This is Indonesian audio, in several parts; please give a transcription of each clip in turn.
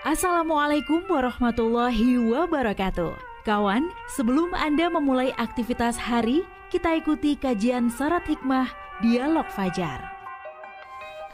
Assalamualaikum warahmatullahi wabarakatuh. Kawan, sebelum Anda memulai aktivitas hari, kita ikuti kajian Syarat Hikmah Dialog Fajar.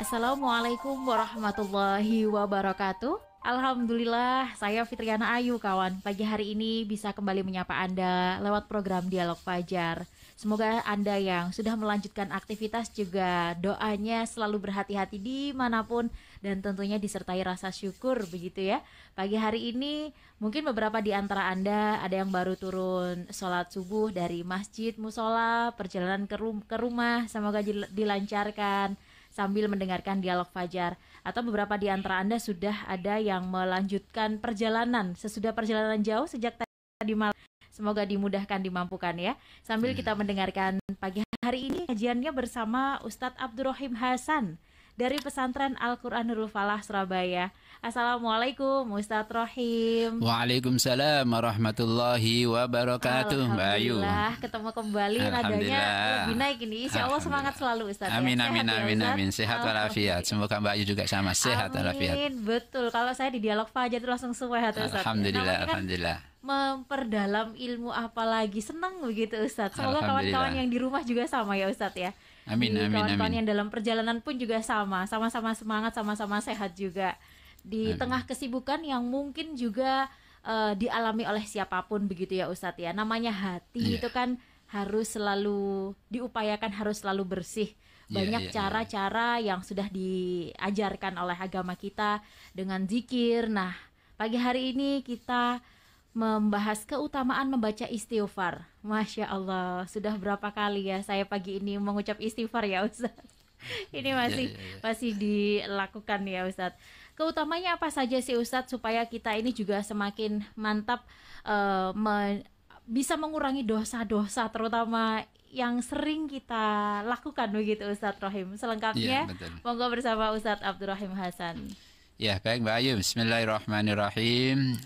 Assalamualaikum warahmatullahi wabarakatuh. Alhamdulillah, saya Fitriana Ayu kawan. Pagi hari ini bisa kembali menyapa Anda lewat program Dialog Fajar. Semoga Anda yang sudah melanjutkan aktivitas juga doanya selalu berhati-hati dimanapun dan tentunya disertai rasa syukur begitu ya. Pagi hari ini mungkin beberapa di antara Anda ada yang baru turun sholat subuh dari masjid, musola, perjalanan ke rumah, semoga dilancarkan sambil mendengarkan Dialog Fajar. Atau beberapa di antara Anda sudah ada yang melanjutkan perjalanan sesudah perjalanan jauh sejak tadi malam. Semoga dimudahkan, dimampukan ya. Sambil kita mendengarkan pagi hari ini kajiannya bersama Ustadz Abdurrahim Hasan dari Pesantren Al-Quran Nurul Falah Surabaya. Assalamualaikum Ustadz Rohim. Waalaikumsalam warahmatullahi wabarakatuh. Alhamdulillah ketemu kembali, nadanya lebih naik ini. Insya Allah semangat selalu Ustadz. Amin ya. Amin Sehat amin ya, amin. Sehat walafiat. Semoga Mbak Ayu juga sama sehat walafiat. Amin, betul. Kalau saya di Dialog Fajar itu langsung sehat Ustadz. Alhamdulillah, Namanya alhamdulillah. Memperdalam ilmu apalagi, senang begitu Ustadz. Semoga kawan-kawan yang di rumah juga sama ya Ustadz ya. Amin, amin, kawan-kawan amin. yang dalam perjalanan pun juga sama-sama semangat, sama-sama sehat juga. Di tengah kesibukan yang mungkin juga dialami oleh siapapun begitu ya Ustadz ya. Namanya hati itu kan harus selalu diupayakan, harus selalu bersih. Banyak cara-cara yang sudah diajarkan oleh agama kita dengan zikir. Nah, pagi hari ini kita membahas keutamaan membaca istighfar. Masya Allah, sudah berapa kali ya saya pagi ini mengucap istighfar ya Ustaz. Ini masih dilakukan ya Ustaz. Keutamanya apa saja sih Ustaz supaya kita ini juga semakin mantap bisa mengurangi dosa-dosa terutama yang sering kita lakukan begitu Ustaz Rohim. Selengkapnya monggo bersama Ustaz Abdurrahim Hasan. Ya, baik Mbak Ayu. Bismillahirrahmanirrahim.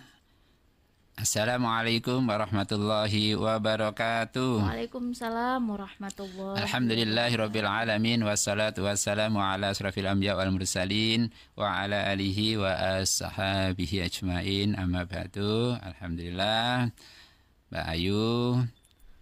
Assalamualaikum warahmatullahi wabarakatuh. Waalaikumsalam warahmatullahi wabarakatuh. Alhamdulillahirabbil alamin wassalatu wassalamu ala asrafil anbiya wal mursalin wa ala alihi wa ashabihi ajmain. Amma ba'du. Alhamdulillah Mbak Ayu,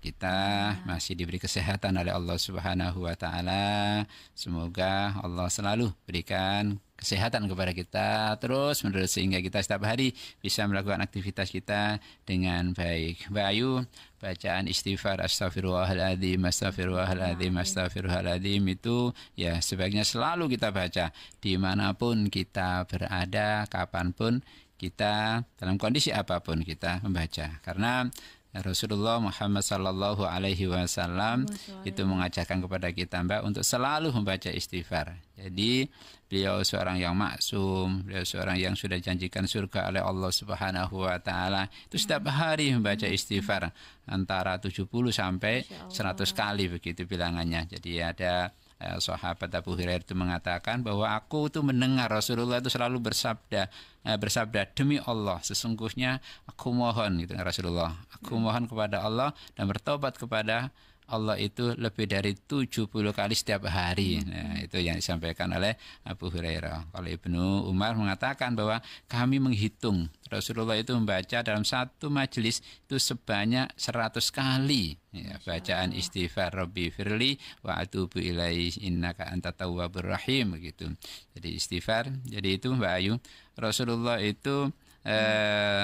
kita masih diberi kesehatan oleh Allah Subhanahu wa taala. Semoga Allah selalu berikan kesehatan kepada kita terus menerus sehingga kita setiap hari bisa melakukan aktivitas kita dengan baik. Mbak Ayu, bacaan istighfar astaghfirullahaladzim, astaghfirullahaladzim, astaghfirullahaladzim itu ya sebaiknya selalu kita baca dimanapun kita berada, kapanpun kita, dalam kondisi apapun kita membaca. Karena Rasulullah Muhammad sallallahu alaihi wasallam itu mengajarkan kepada kita Mbak untuk selalu membaca istighfar. Jadi beliau seorang yang maksum, beliau seorang yang sudah janjikan surga oleh Allah Subhanahu wa taala. Itu setiap hari membaca istighfar antara 70 sampai 100 kali begitu bilangannya. Jadi ada sahabat Abu Hurairah itu mengatakan bahwa aku itu mendengar Rasulullah itu selalu bersabda demi Allah sesungguhnya aku mohon gitu Rasulullah, aku mohon kepada Allah dan bertobat kepada Allah itu lebih dari 70 kali setiap hari. Nah, itu yang disampaikan oleh Abu Hurairah. Kalau Ibnu Umar mengatakan bahwa kami menghitung Rasulullah itu membaca dalam satu majelis itu sebanyak 100 kali ya, bacaan istighfar Rabbi firli wa atubu ilaihi innaka antat tawwabur rahim begitu. Jadi istighfar, jadi itu Mbak Ayu, Rasulullah itu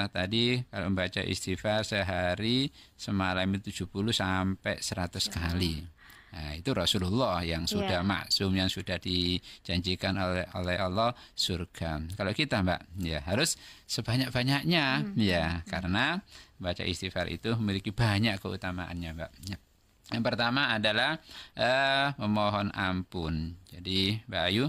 tadi kalau membaca istighfar sehari semalam itu 70 sampai 100 kali. Nah, itu Rasulullah yang sudah maksum, yang sudah dijanjikan oleh Allah surga. Kalau kita Mbak, ya harus sebanyak-banyaknya ya, karena baca istighfar itu memiliki banyak keutamaannya Mbak. Yang pertama adalah memohon ampun. Jadi Mbak Ayu,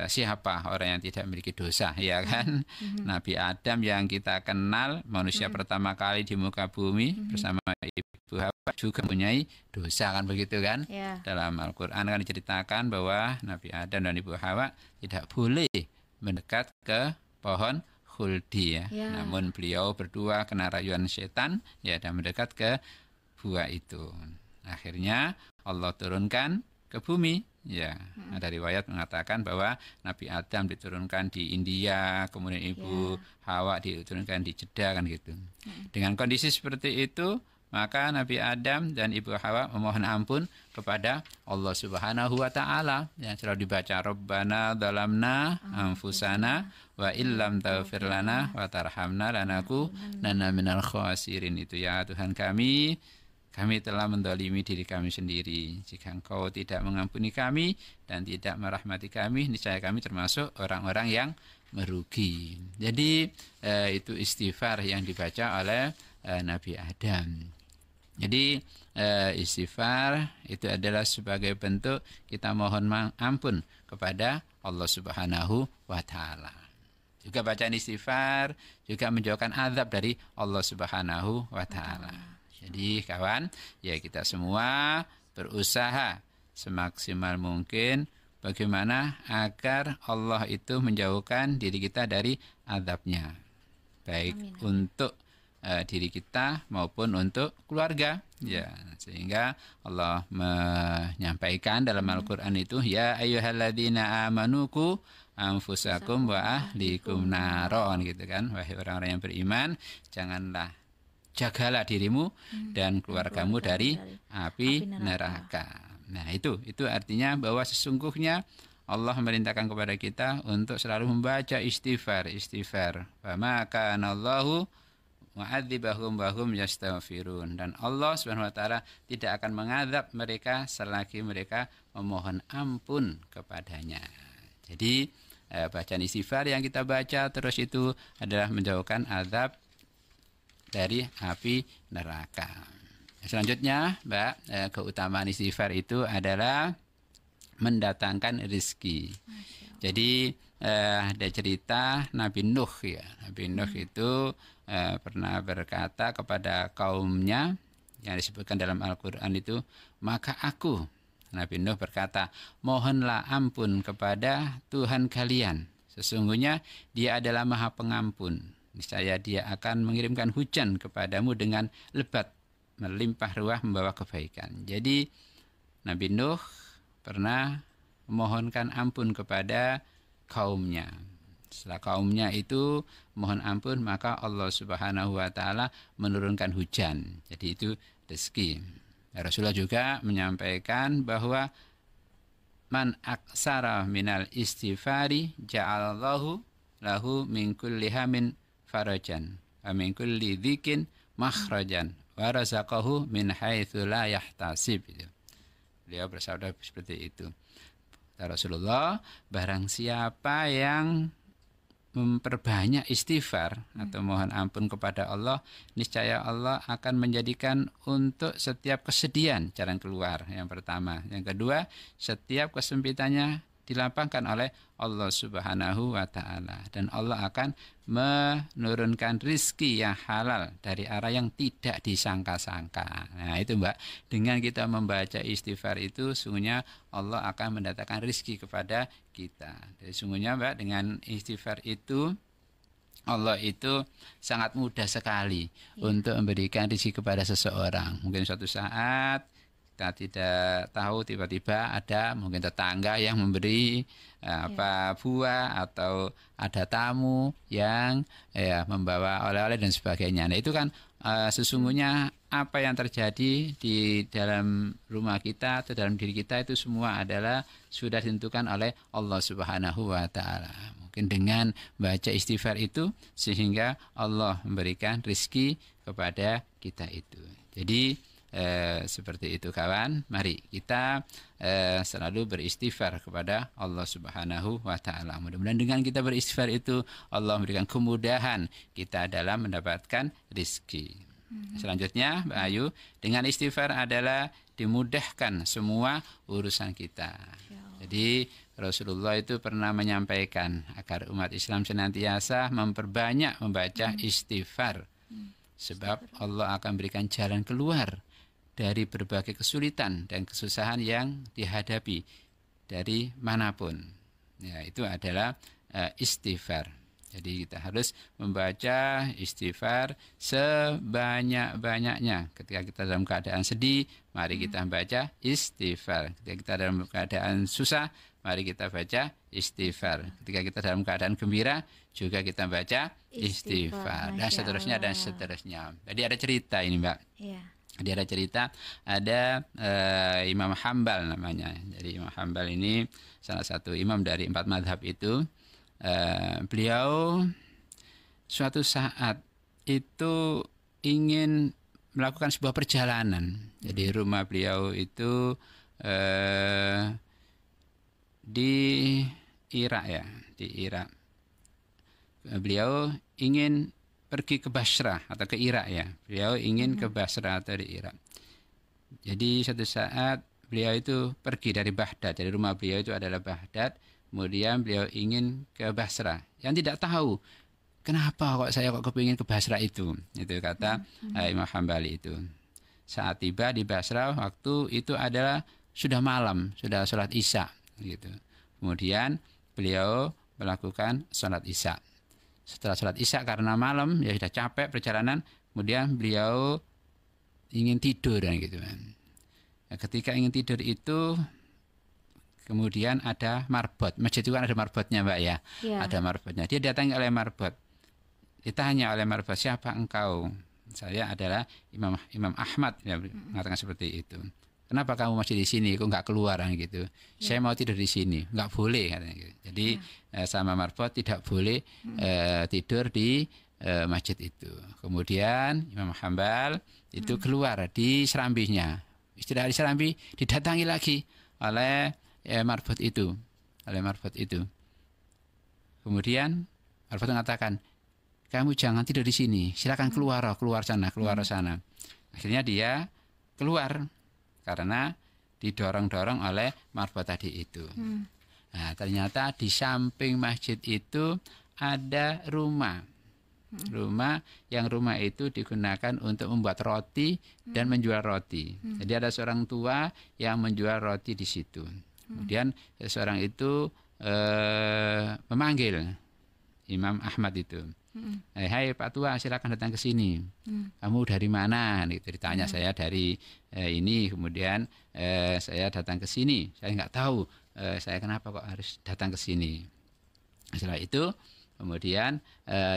siapa orang yang tidak memiliki dosa, ya kan? Nabi Adam yang kita kenal, manusia pertama kali di muka bumi bersama Ibu Hawa juga mempunyai dosa, kan begitu kan? Dalam Al-Quran kan diceritakan bahwa Nabi Adam dan Ibu Hawa tidak boleh mendekat ke pohon khuldi ya. Namun beliau berdua kena rayuan setan ya dan mendekat ke buah itu. Akhirnya Allah turunkan ke bumi Ya, ada riwayat mengatakan bahwa Nabi Adam diturunkan di India, kemudian Ibu Hawa diturunkan di Jeddah kan gitu. Dengan kondisi seperti itu, maka Nabi Adam dan Ibu Hawa memohon ampun kepada Allah Subhanahu wa taala. Ya, selalu dibaca Rabbana dzalamna anfusana wa illam taghfir lana wa tarhamna lanakunanna minal khasirin. Itu ya Tuhan kami telah mendolimi diri kami sendiri. Jika Engkau tidak mengampuni kami dan tidak merahmati kami, niscaya kami termasuk orang-orang yang merugi. Jadi itu istighfar yang dibaca oleh Nabi Adam. Jadi istighfar itu adalah sebagai bentuk kita mohon ampun kepada Allah Subhanahu wa taala. Juga bacaan istighfar juga menjauhkan azab dari Allah Subhanahu wa taala. Jadi kawan, ya kita semua berusaha semaksimal mungkin bagaimana agar Allah itu menjauhkan diri kita dari azabnya. Baik untuk diri kita maupun untuk keluarga. Ya, sehingga Allah menyampaikan dalam Al-Qur'an itu ya ayyuhalladzina amanuku anfusakum wa ahlikum naron gitu kan. Wahai orang-orang yang beriman, jagalah dirimu dan keluargamu dari api neraka. Nah, itu artinya bahwa sesungguhnya Allah memerintahkan kepada kita untuk selalu membaca istighfar. Wa ma kana Allahu mu'adzibahum wa hum yastaghfirun. Dan Allah Subhanahu wa taala tidak akan mengazab mereka selagi mereka memohon ampun kepadanya. Jadi bacaan istighfar yang kita baca terus itu adalah menjauhkan azab dari api neraka. Selanjutnya, Mbak, keutamaan istighfar itu adalah mendatangkan rezeki. Jadi ada cerita Nabi Nuh ya. Nabi Nuh itu pernah berkata kepada kaumnya yang disebutkan dalam Al-Qur'an itu, maka aku, Nabi Nuh berkata, mohonlah ampun kepada Tuhan kalian. Sesungguhnya Dia adalah Maha Pengampun. Niscaya Dia akan mengirimkan hujan kepadamu dengan lebat, melimpah ruah membawa kebaikan. Jadi Nabi Nuh pernah memohonkan ampun kepada kaumnya. Setelah kaumnya itu mohon ampun, maka Allah Subhanahu wa taala menurunkan hujan. Jadi itu rezeki. Rasulullah juga menyampaikan bahwa man aksara minal istighfari ja'alallahu lahu min kulli hamin farajan wa min kulli dzikin makhrajan wa razaqahu min haitsu la yahtasib. Beliau bersabda seperti itu. Kata Rasulullah, barang siapa yang memperbanyak istighfar atau mohon ampun kepada Allah, niscaya Allah akan menjadikan untuk setiap kesedihan jalan keluar. Yang pertama, yang kedua, setiap kesempitannya dilapangkan oleh Allah Subhanahu wa taala, dan Allah akan menurunkan rizki yang halal dari arah yang tidak disangka-sangka. Nah itu Mbak, dengan kita membaca istighfar itu sungguhnya Allah akan mendatangkan rizki kepada kita. Jadi sungguhnya Mbak, dengan istighfar itu Allah itu sangat mudah sekali untuk memberikan rezeki kepada seseorang. Mungkin suatu saat kita tidak tahu, tiba-tiba ada mungkin tetangga yang memberi buah, atau ada tamu yang membawa oleh-oleh dan sebagainya. Nah itu kan sesungguhnya apa yang terjadi di dalam rumah kita atau dalam diri kita itu semua adalah sudah ditentukan oleh Allah Subhanahu wa taala. Mungkin dengan baca istighfar itu sehingga Allah memberikan rezeki kepada kita itu. Jadi seperti itu kawan, mari kita selalu beristighfar kepada Allah Subhanahu wa taala. Mudah-mudahan dengan kita beristighfar itu Allah memberikan kemudahan kita dalam mendapatkan rezeki. Selanjutnya Mbak Ayu, dengan istighfar adalah dimudahkan semua urusan kita. Jadi Rasulullah itu pernah menyampaikan agar umat Islam senantiasa memperbanyak membaca istighfar. Sebab Allah akan berikan jalan keluar dari berbagai kesulitan dan kesusahan yang dihadapi dari manapun. Ya, itu adalah istighfar. Jadi kita harus membaca istighfar sebanyak-banyaknya. Ketika kita dalam keadaan sedih, mari kita baca istighfar. Ketika kita dalam keadaan susah, mari kita baca istighfar. Ketika kita dalam keadaan gembira, juga kita baca istighfar. Dan seterusnya dan seterusnya. Jadi ada cerita ini, Mbak. Iya. Jadi ada cerita, ada Imam Hambal namanya. Jadi Imam Hambal ini salah satu imam dari 4 mazhab itu. Beliau suatu saat itu ingin melakukan sebuah perjalanan. Jadi rumah beliau itu di Irak ya, di Irak. Beliau ingin pergi ke Basrah atau ke Irak ya. Beliau ingin ke Basrah atau di Irak. Jadi suatu saat beliau itu pergi dari Baghdad. Jadi rumah beliau itu adalah Baghdad. Kemudian beliau ingin ke Basrah. Yang tidak tahu kenapa kok saya kok kepingin ke Basrah itu kata Imam Hambali itu. Saat tiba di Basrah waktu itu adalah sudah malam, sudah sholat Isya gitu. Kemudian beliau melakukan sholat Isya. Setelah sholat Isya karena malam ya sudah capek perjalanan, kemudian beliau ingin tidur gitu kan. Nah, ketika ingin tidur itu kemudian ada marbot. Masjid itu kan ada marbotnya, Mbak ya. Ada marbotnya. Dia datangi oleh marbot. Ditanya oleh marbot, siapa engkau? Saya adalah Imam Ahmad. Ya, mengatakan seperti itu. Kenapa kamu masih di sini? Kok nggak keluar gitu? Saya mau tidur di sini. Nggak boleh katanya gitu. Jadi sama marbot tidak boleh tidur di masjid itu. Kemudian Imam Hambal itu keluar di serambinya. Istirahat di serambi, didatangi lagi oleh marbot itu. Kemudian marbot mengatakan, kamu jangan tidur di sini, silakan keluar sana. Akhirnya dia keluar karena didorong-dorong oleh marbot tadi itu. Nah, ternyata di samping masjid itu ada rumah itu digunakan untuk membuat roti dan menjual roti. Jadi ada seorang tua yang menjual roti di situ. Kemudian seseorang itu memanggil Imam Ahmad itu. Hai Pak Tua, silakan datang ke sini. Kamu dari mana? Gitu ditanya. Saya dari ini. Kemudian saya datang ke sini. Saya nggak tahu saya kenapa kok harus datang ke sini. Setelah itu kemudian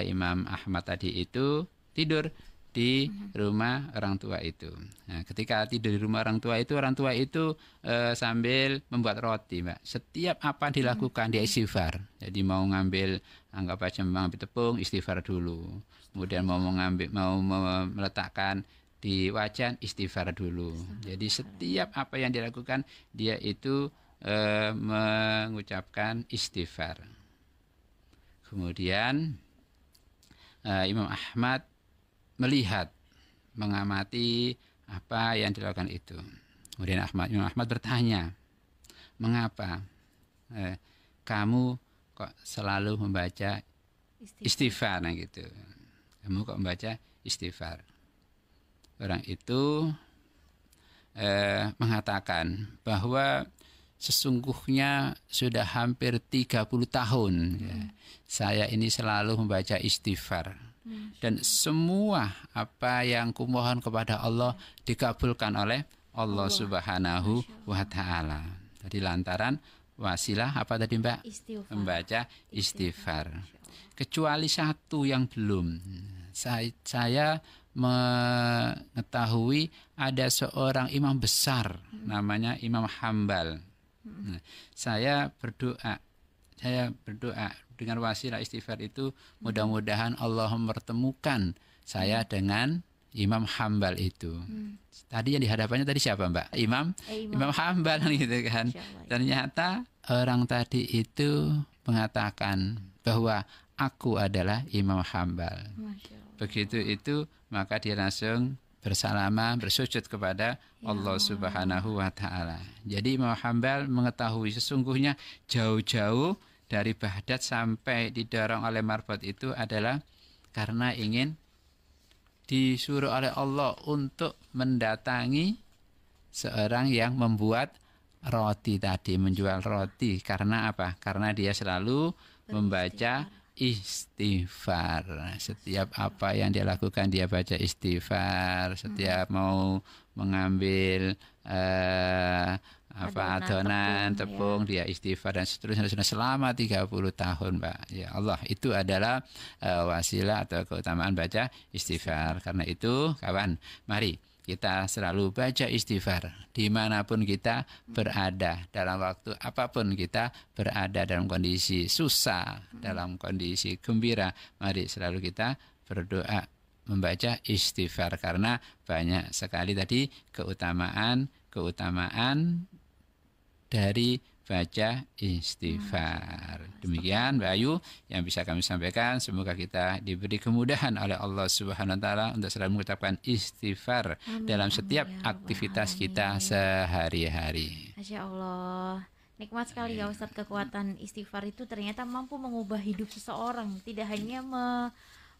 Imam Ahmad tadi itu tidur di rumah orang tua itu. Nah, ketika tidur di rumah orang tua itu sambil membuat roti, Mbak. Setiap apa dilakukan dia istighfar. Jadi mau ngambil, anggap aja mengambil tepung, istighfar dulu. Kemudian mau meletakkan di wajan, istighfar dulu. Jadi setiap apa yang dilakukan dia itu mengucapkan istighfar. Kemudian Imam Ahmad melihat, mengamati apa yang dilakukan itu. Kemudian Imam Ahmad bertanya, mengapa kamu kok selalu membaca istighfar gitu? Kamu kok membaca istighfar? Orang itu mengatakan bahwa sesungguhnya sudah hampir 30 tahun saya ini selalu membaca istighfar. Dan semua apa yang kumohon kepada Allah dikabulkan oleh Allah Subhanahu wa Ta'ala. Jadi lantaran wasilah apa tadi, Mbak? Istighfar. Membaca istighfar. Kecuali satu yang belum. Saya mengetahui ada seorang imam besar namanya Imam Hambal. Nah, saya berdoa dengan wasilah istighfar itu mudah-mudahan Allah mempertemukan saya dengan Imam Hambal itu. Tadi yang di hadapannya tadi siapa, Mbak? Imam Hambal gitu kan. Ternyata orang tadi itu mengatakan bahwa aku adalah Imam Hambal. Begitu itu maka dia langsung bersalama, bersujud kepada Allah Subhanahu wa Ta'ala. Jadi Imam Hambal mengetahui sesungguhnya jauh-jauh dari Baghdad sampai didorong oleh marbot itu adalah karena ingin disuruh oleh Allah untuk mendatangi seorang yang membuat roti tadi, menjual roti. Karena apa? Karena dia selalu membaca istighfar. Setiap apa yang dia lakukan dia baca istighfar. Setiap mau mengambil adonan tepung dia istighfar dan seterusnya selama 30 tahun, Mbak. Ya Allah, itu adalah wasilah atau keutamaan baca istighfar. Karena itu, kawan, mari kita selalu baca istighfar dimanapun kita berada, dalam waktu apapun kita berada, dalam kondisi susah, dalam kondisi gembira, mari selalu kita berdoa membaca istighfar, karena banyak sekali tadi keutamaan dari baca istighfar. Demikian Mbak Ayu yang bisa kami sampaikan. Semoga kita diberi kemudahan oleh Allah Subhanahu wa taala untuk selalu mengucapkan istighfar dalam setiap aktivitas kita sehari-hari. Masya Allah. Nikmat sekali ya Ustadz, kekuatan istighfar itu ternyata mampu mengubah hidup seseorang, tidak hanya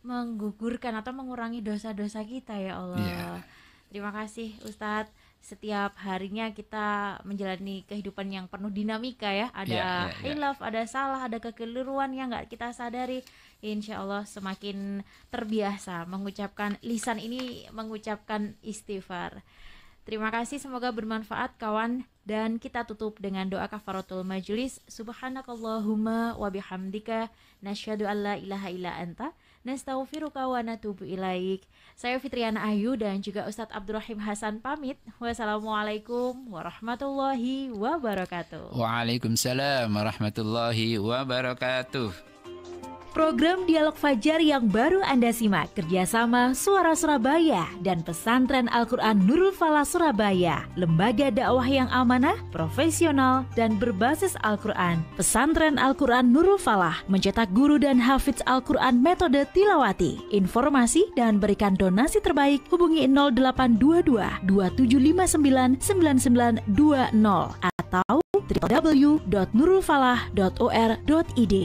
menggugurkan atau mengurangi dosa-dosa kita ya Allah. Terima kasih Ustadz. Setiap harinya kita menjalani kehidupan yang penuh dinamika ya. Ada hilaf, ada salah, ada kekeliruan yang gak kita sadari. Insya Allah semakin terbiasa mengucapkan, lisan ini mengucapkan istighfar. Terima kasih, semoga bermanfaat kawan. Dan kita tutup dengan doa kafaratul majelis. Subhanakallahumma wa bihamdika nasyhadu an la ilaha illa anta nastaghfiruka wa natubu ilaik. Saya Fitriana Ayu dan juga Ustadz Abdurrahim Hasan pamit. Wassalamualaikum warahmatullahi wabarakatuh. Waalaikumsalam warahmatullahi wabarakatuh. Program Dialog Fajar yang baru Anda simak kerjasama Suara Surabaya dan Pesantren Al-Quran Nurul Falah Surabaya, lembaga dakwah yang amanah, profesional, dan berbasis Al-Quran. Pesantren Al-Quran Nurul Falah mencetak guru dan hafidz Al-Quran metode tilawati. Informasi dan berikan donasi terbaik hubungi 0822 2759 9920 atau www.nurulfalah.or.id.